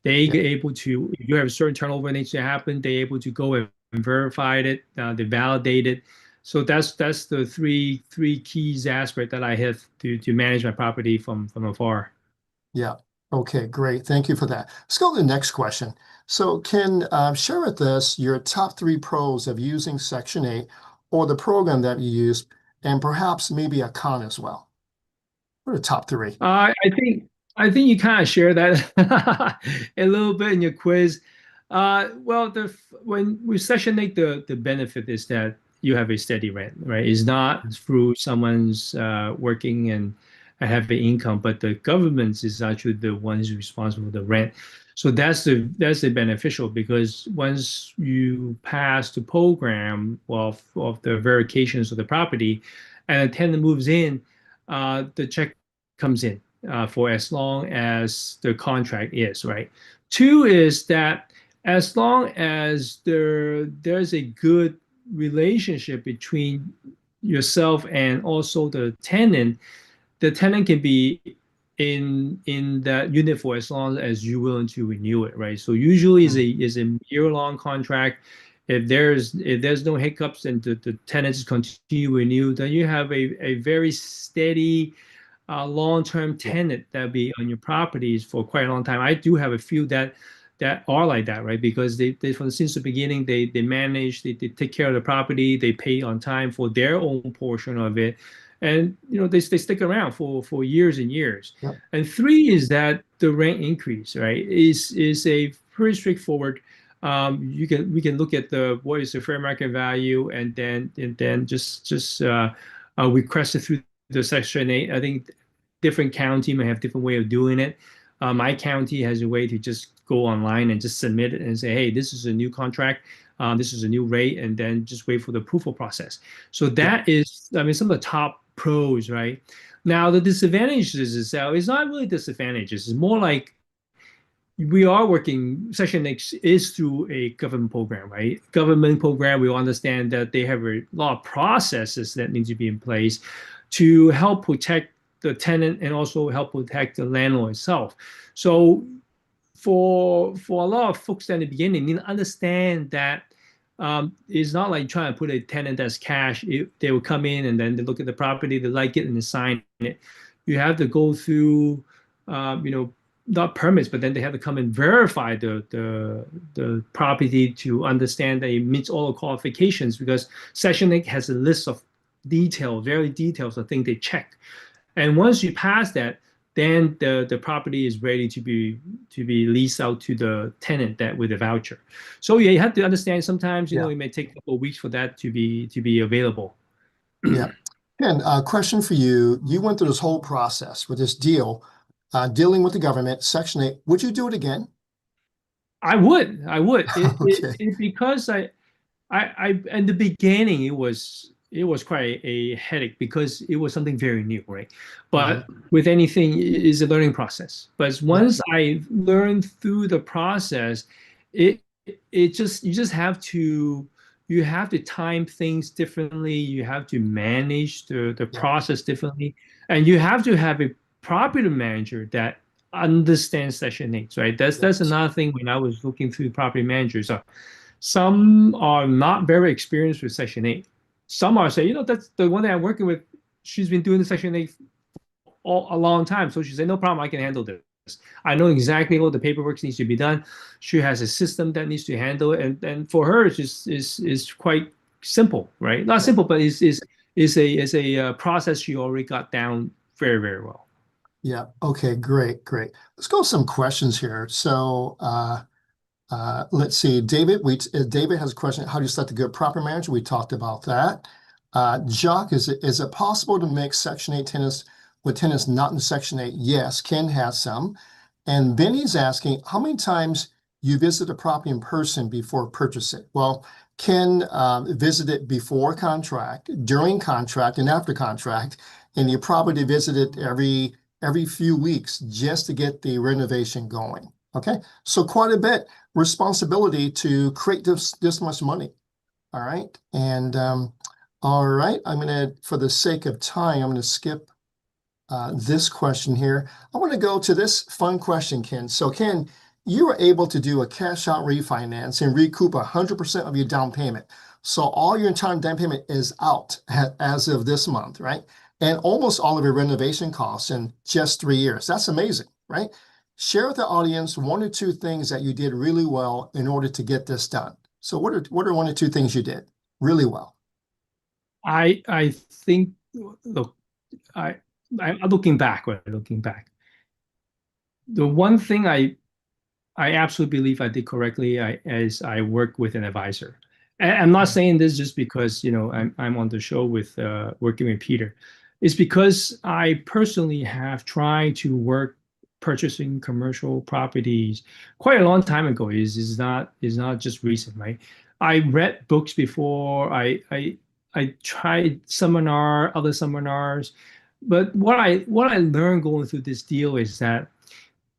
They Yeah, get able to, if you have a certain turnover that needs to happen, they're able to go and verify it, they validate it. So that's the three keys aspect that I have to manage my property from afar. yeah. Okay, great. Thank you for that. Let's go to the next question. So Ken, share with us your top three pros of using Section 8 or the program that you use, and perhaps maybe a con as well. What are the top three? I think you kind of share that a little bit in your quiz. Well, when we Section 8, the benefit is that you have a steady rent, right? It's not through someone's working and have an income, but the government is actually the ones responsible for the rent. So that's the beneficial, because once you pass the program of the verifications of the property, and a tenant moves in, the check comes in for as long as the contract is, right? Two is that as long as there's a good relationship between yourself and also the tenant can be in that unit for as long as you're willing to renew it, right? So usually is a year-long contract. If there's no hiccups and the tenants continue to renew, then you have a very steady long-term Yeah, tenant that be on your properties for quite a long time. I do have a few that are like that, right? Because they from since the beginning they manage, they take care of the property, they pay on time for their own portion of it, and they stick around for years and years. yeah, And three is that the rent increase, right? Is a pretty straightforward. we can look at the what is the fair market value, and then just request it through the Section 8. I think different county may have different way of doing it. My county has a way to just go online and just submit it and say, hey, this is a new contract, this is a new rate, and then just wait for the approval process. So Yeah. that is, I mean, some of the top pros, right? Now the disadvantages is that it's not really disadvantages. It's more like we are working. Section X is through a government program, right? Government program, we understand that they have a lot of processes that need to be in place to help protect the tenant and also help protect the landlord itself. So for a lot of folks in the beginning, need to understand that it's not like trying to put a tenant as cash. They will come in and then they look at the property, they like it, and they sign it. You have to go through, not permits, but then they have to come and verify the property to understand that it meets all the qualifications, because Section 8 has a list of very details of things they check. And once you pass that, then the property is ready to be leased out to the tenant that with a voucher. So yeah, you have to understand sometimes, Yeah. it may take a couple of weeks for that to be available. Yeah. Ken, a question for you. You went through this whole process with this deal, dealing with the government, Section 8. Would you do it again? I would. Okay. Because in the beginning it was quite a headache because it was something very new, right? But with anything, it is a learning process. But Yeah. once I learned through the process, it it just you have to time things differently. You have to manage the Yeah. process differently, and you have to have a property manager that understands Section 8, right? That's Yes. another thing when I was looking through property managers. Some are not very experienced with Section 8. Some are say, that's the one that I'm working with. She's been doing the Section 8 a long time. So she said, no problem, I can handle this. I know exactly what the paperwork needs to be done. She has a system that needs to handle it. And for her, it's just is quite simple, right? Not Yeah. simple, but is a process she already got down very, very well. Yeah. Okay. Great. Great. Let's go with some questions here. So, let's see, David. David has a question. How do you select a good property manager? We talked about that. Jacques, is it possible to make Section 8 tenants with tenants not in Section 8? Yes, Ken has some. And Benny's asking how many times you visit a property in person before purchase it. Well, Ken visited before contract, during contract, and after contract, and you probably visit it every few weeks just to get the renovation going. Okay, so quite a bit responsibility to create this much money. All right. And all right, for the sake of time, I'm gonna skip this question here. I want to go to this fun question, Ken. So Ken, you were able to do a cash out refinance and recoup 100% of your down payment. So all your entire down payment is out as of this month, right? And almost all of your renovation costs in just 3 years. That's amazing, right? Share with the audience one or two things that you did really well in order to get this done. So what are one or two things you did really well? I think, look, I'm looking back, right? Looking back, the one thing I absolutely believe I did correctly is I work with an advisor. And I'm not saying this just because I'm on the show with working with Peter. It's because I personally have tried to work purchasing commercial properties quite a long time ago. Is not just recent, right? I read books before. I tried other seminars, but what I learned going through this deal is that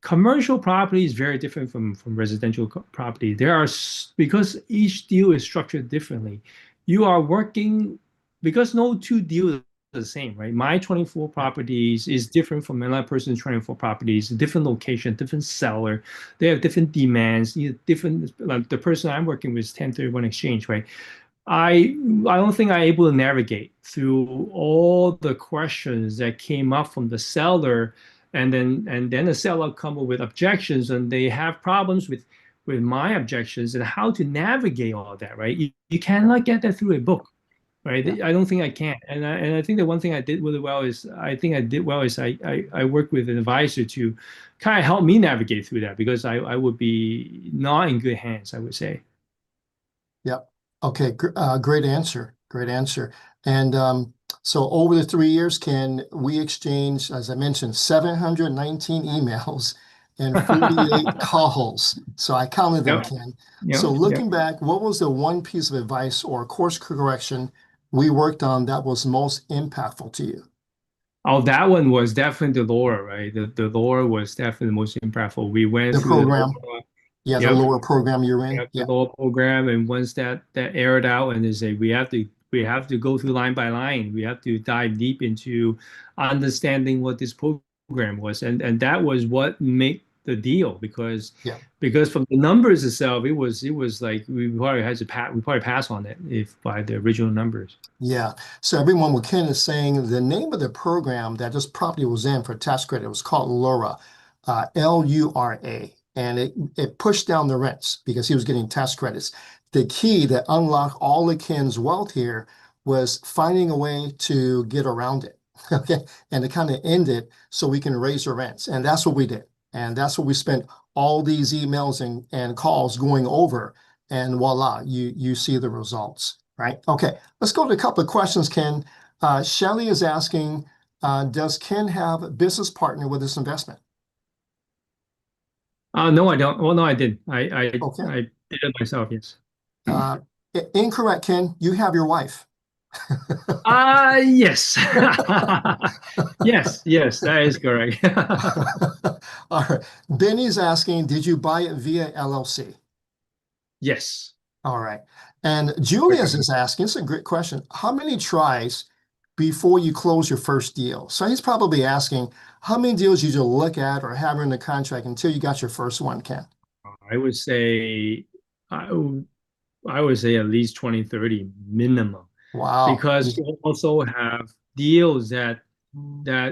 commercial property is very different from residential property. Because each deal is structured differently. You are working because no two deals are the same, right? My 24 Yeah, properties is different from another person's 24 properties, different location, different seller. They have different demands, different. Like the person I'm working with is 1031 exchange, right? I don't think I'm able to navigate through all the questions that came up from the seller, and then the seller come up with objections, and they have problems with my objections and how to navigate all that, right? You yeah, cannot get that through a book, right? Yeah. I don't think I can. And I think the one thing I did really well is I worked with an advisor to kind of help me navigate through that because I would be not in good hands, I would say. Yep. Okay. Great answer. Great answer. And so over the 3 years, Ken, we exchanged, as I mentioned, 719 emails and 48 calls. So I counted them, Yep, Ken. So yep, looking yep. back, what was the one piece of advice or course correction we worked on that was most impactful to you? Oh, that one was definitely the Laura, right? The Laura was definitely the most impactful. We went The through the program. Laura, Yeah, the yep, lower program you're in. yep, the Yeah. Laura program, and once that aired out, and they say we have to go through line by line. We have to dive deep into understanding what this program was, and that was what made the deal Yeah. because from the numbers itself, it was like we probably pass on it if by the original numbers. Yeah. So everyone, what Ken is saying, the name of the program that this property was in for tax credit was called Lura, Lura, and it pushed down the rents because he was getting tax credits. The key that unlocked all of Ken's wealth here was finding a way to get around it, okay, and to kind of end it so we can raise the rents, and that's what we did, and that's what we spent all these emails and calls going over, and voila, you see the results, right? Okay. Let's go to a couple of questions, Ken. Shelly is asking, does Ken have a business partner with this investment? No, I don't. Well, no, I did. Okay. I did it myself. Yes. Uh, Incorrect, Ken. You have your wife. Yes. Yes, yes, that is correct. All right. Benny's asking, did you buy it via LLC? Yes. All right. And Julius is asking, it's a great question. How many tries before you close your first deal? So he's probably asking, how many deals did you look at or have in the contract until you got your first one, Ken? I would say I would say at least 20, 30 minimum Wow. because we also have deals that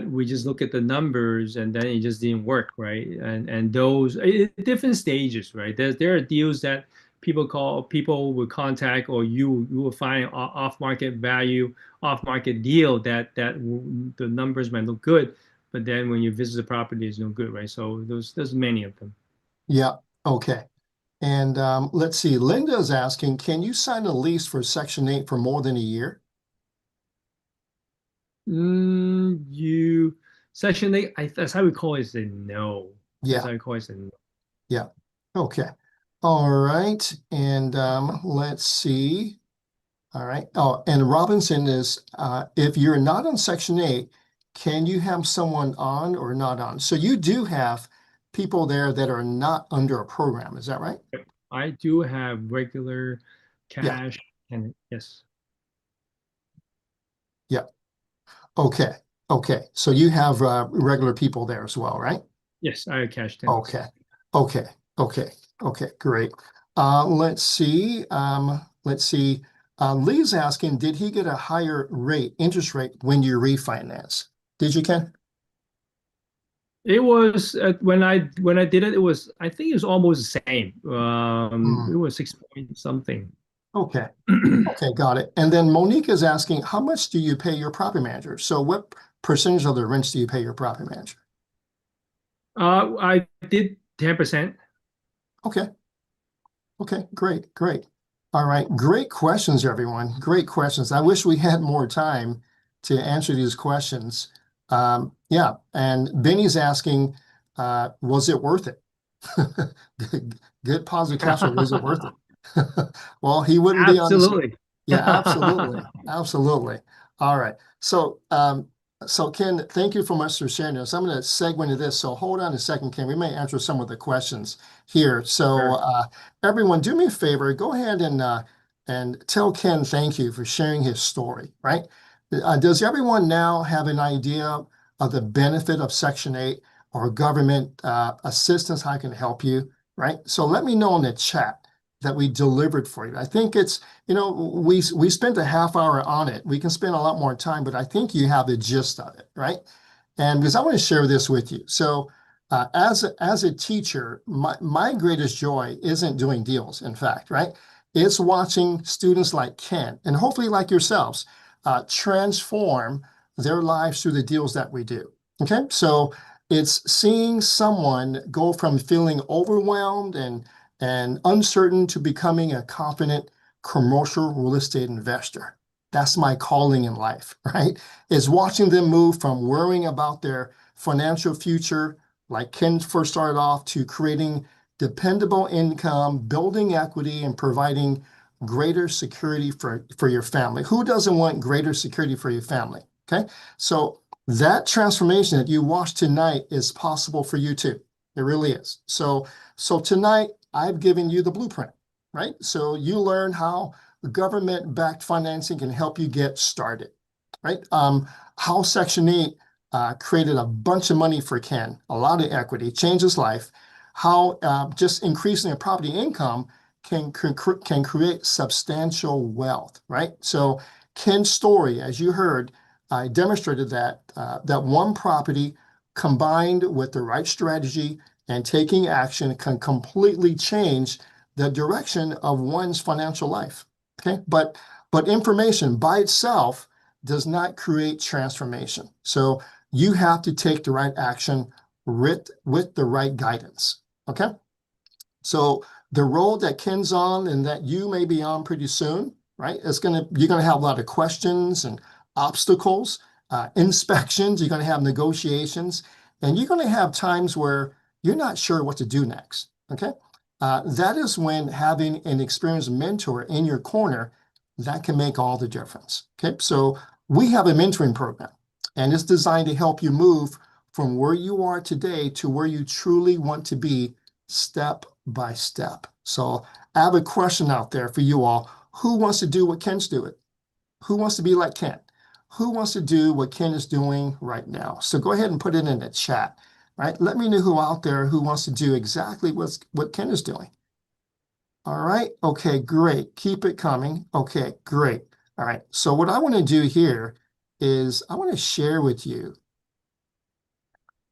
we just look at the numbers and then it just didn't work, right? And those different stages, right? There are deals that people will contact or you will find off market value, off market deal that the numbers might look good, but then when you visit the property, it's no good, right? So there's many of them. Yeah. Okay. And let's see. Linda is asking, can you sign a lease for Section 8 for more than a year? You Section 8, that's how we call it, is a no. That's Yeah. how we call it, a no. Yeah. Okay. All right. And let's see. All right. Oh, and Robinson is, if you're not on Section 8, can you have someone on or not on? So you do have people there that are not under a program. Is that right? I do have regular Yeah. cash and yes, Yeah. Okay. Okay. So you have regular people there as well, right? yes, I have cash tenants. Okay. Okay. Okay. Okay. Great. Let's see. Let's see. Lee's asking, did he get a higher rate, interest rate when you refinance? Did you, Ken? It was when I did it, it was I think it was almost the same. Hmm. It was 6 point something. Okay. Okay. Got it. And then Monique is asking, how much do you pay your property manager? So what percentage of the rents do you pay your property manager? I did 10%. Okay. Okay, great, great. All right, great questions, everyone. Great questions. I wish we had more time to answer these questions. Yeah, and Benny's asking, was it worth it? Good positive cash flow, was it worth it? Well, he wouldn't be on this. Absolutely. Yeah, absolutely. Absolutely. All right. So Ken, thank you so much for sharing this. I'm going to segue into this. So hold on a second, Ken. We may answer some of the questions here. So Sure. everyone, do me a favor. Go ahead and tell Ken thank you for sharing his story, right? Does everyone now have an idea of the benefit of Section 8 or government assistance? How I can help you, right? So let me know in the chat that we delivered for you. I think it's, we spent a half hour on it. We can spend a lot more time, but I think you have the gist of it, right? And because I want to share this with you. So as a teacher, my greatest joy isn't doing deals, in fact, right? It's watching students like Ken and hopefully like yourselves transform their lives through the deals that we do. Okay, so it's seeing someone go from feeling overwhelmed and uncertain to becoming a confident commercial real estate investor. That's my calling in life, right? Is watching them move from worrying about their financial future, like Ken first started off, to creating dependable income, building equity, and providing greater security for your family. Who doesn't want greater security for your family? Okay, so that transformation that you watched tonight is possible for you too. It really is. So tonight I've given you the blueprint, right? So you learn how government-backed financing can help you get started, right? How Section 8 created a bunch of money for Ken, a lot of equity, changed his life. How just increasing the property income can create substantial wealth, right? So Ken's story, as you heard, I demonstrated that that one property combined with the right strategy and taking action can completely change the direction of one's financial life. Okay, but information by itself does not create transformation. So you have to take the right action with the right guidance. Okay, so the road that Ken's on and that you may be on pretty soon, right? You're gonna have a lot of questions and obstacles, inspections. You're gonna have negotiations, and you're gonna have times where you're not sure what to do next. Okay, that is when having an experienced mentor in your corner that can make all the difference. Okay, so we have a mentoring program, and it's designed to help you move from where you are today to where you truly want to be step by step. So I have a question out there for you all. Who wants to do what Ken's doing? Who wants to be like Ken? Who wants to do what Ken is doing right now? So go ahead and put it in the chat, right? Let me know who out there who wants to do exactly what Ken is doing. All right. Okay, great. Keep it coming. Okay, great. All right. So what I want to do here is I want to share with you.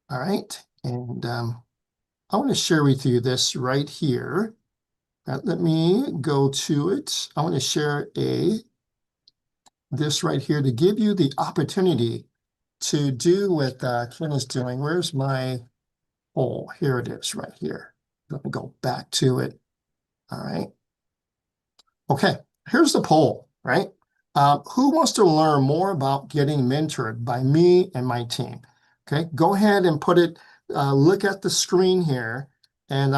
All right. And I want to share with you this right here. Let me go to it. I want to share this right here to give you the opportunity to do what Ken is doing. Where's my poll? Here it is right here. Let me go back to it. All right. Okay, here's the poll, right? Who wants to learn more about getting mentored by me and my team? Okay, go ahead and put it, look at the screen here, and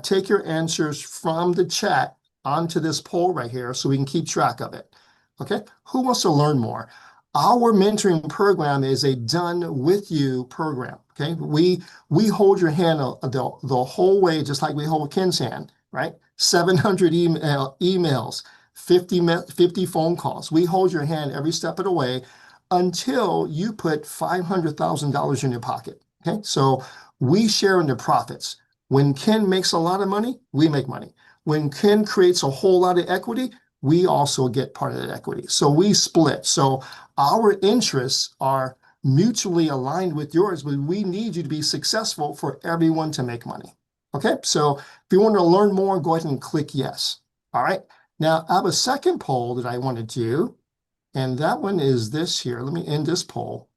take your answers from the chat onto this poll right here so we can keep track of it. Okay, who wants to learn more? Our mentoring program is a done with you program. Okay, we hold your hand the whole way, just like we hold Ken's hand, right? 700 emails, 50 phone calls. We hold your hand every step of the way until you put $500,000 in your pocket. Okay, so we share in the profits. When Ken makes a lot of money, we make money. When Ken creates a whole lot of equity, we also get part of that equity. So we split. So our interests are mutually aligned with yours, but we need you to be successful for everyone to make money. Okay, so if you want to learn more, go ahead and click yes. All right, now I have a second poll that I want to do, and that one is this here. Let me end this poll.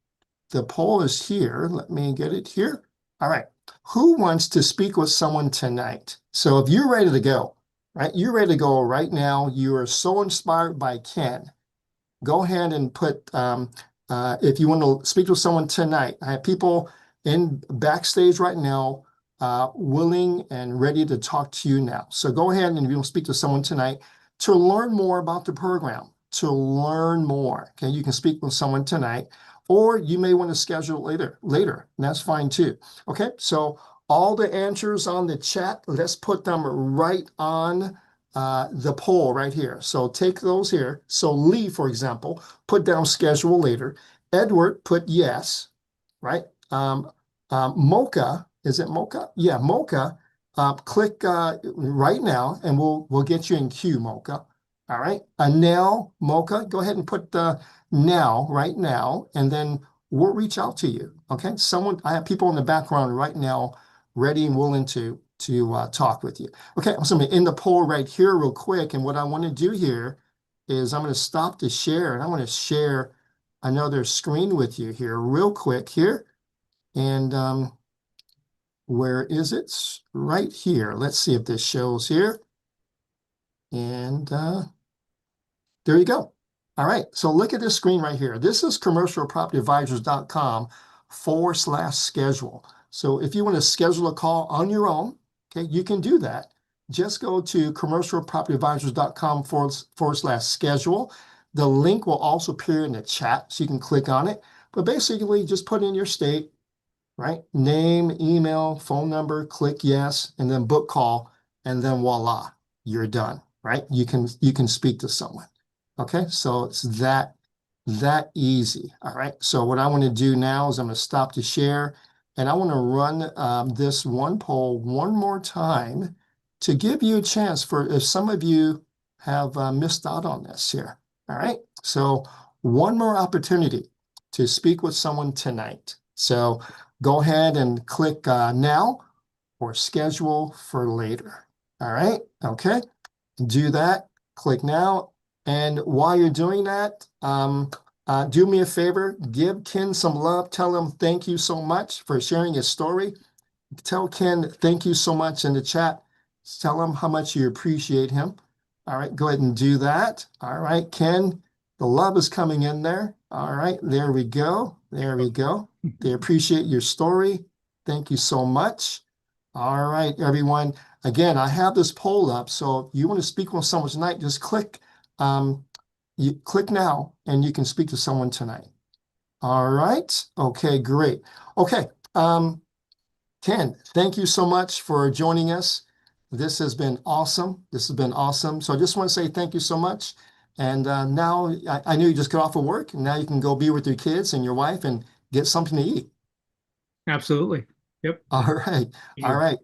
The poll is here. Let me get it here. All right, who wants to speak with someone tonight? So if you're ready to go, right, you're ready to go right now. You are so inspired by Ken. Go ahead and put, if you want to speak with someone tonight, I have people in backstage right now willing and ready to talk to you now. So go ahead and if you want to speak to someone tonight to learn more about the program, to learn more, okay, you can speak with someone tonight, or you may want to schedule later, and that's fine too. Okay, so all the answers on the chat, let's put them right on the poll right here. So take those here. So Lee, for example, put down schedule later. Edward put yes, right? Mocha, is it Mocha? Yeah, Mocha. Click right now, and we'll get you in queue, Mocha. All right. Now, Mocha, go ahead and put the now right now, and then we'll reach out to you. Okay. I have people in the background right now, ready and willing to talk with you. Okay, I'm going to end the poll right here real quick. And what I want to do here is I'm going to stop the share and I want to share another screen with you here real quick here. And where is it? Right here. Let's see if this shows here. And there you go. All right, so look at this screen right here. This is commercialpropertyadvisors.com/schedule. So if you want to schedule a call on your own, okay, you can do that. Just go to commercialpropertyadvisors.com/schedule. The link will also appear in the chat, so you can click on it. But basically, just put in your state, right? Name, email, phone number, click yes, and then book call, and then voila, you're done, right? You can speak to someone. Okay, so it's that easy. All right, so what I want to do now is I'm going to stop the share, and I want to run this one poll one more time to give you a chance for if some of you have missed out on this here. All right, so one more opportunity to speak with someone tonight. So go ahead and click now or schedule for later. All right, okay, do that, click now. And while you're doing that, do me a favor, give Ken some love. Tell him thank you so much for sharing his story. Tell Ken thank you so much in the chat. Tell him how much you appreciate him. All right, go ahead and do that. All right, Ken, the love is coming in there. All right, there we go. There we go. They appreciate your story. Thank you so much. All right, everyone. Again, I have this poll up, so if you want to speak with someone tonight, just click. You click now, and you can speak to someone tonight. All right. Okay, great. Okay, Ken, thank you so much for joining us. This has been awesome. This has been awesome. So I just want to say thank you so much. And now I knew you just got off of work, and now you can go be with your kids and your wife and get something to eat. Absolutely. Yep. All right. You. All right.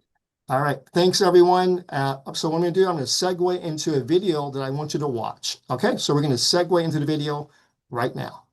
All right. Thanks, everyone. So what I'm going to do, I'm going to segue into a video that I want you to watch. Okay. So we're going to segue into the video right now.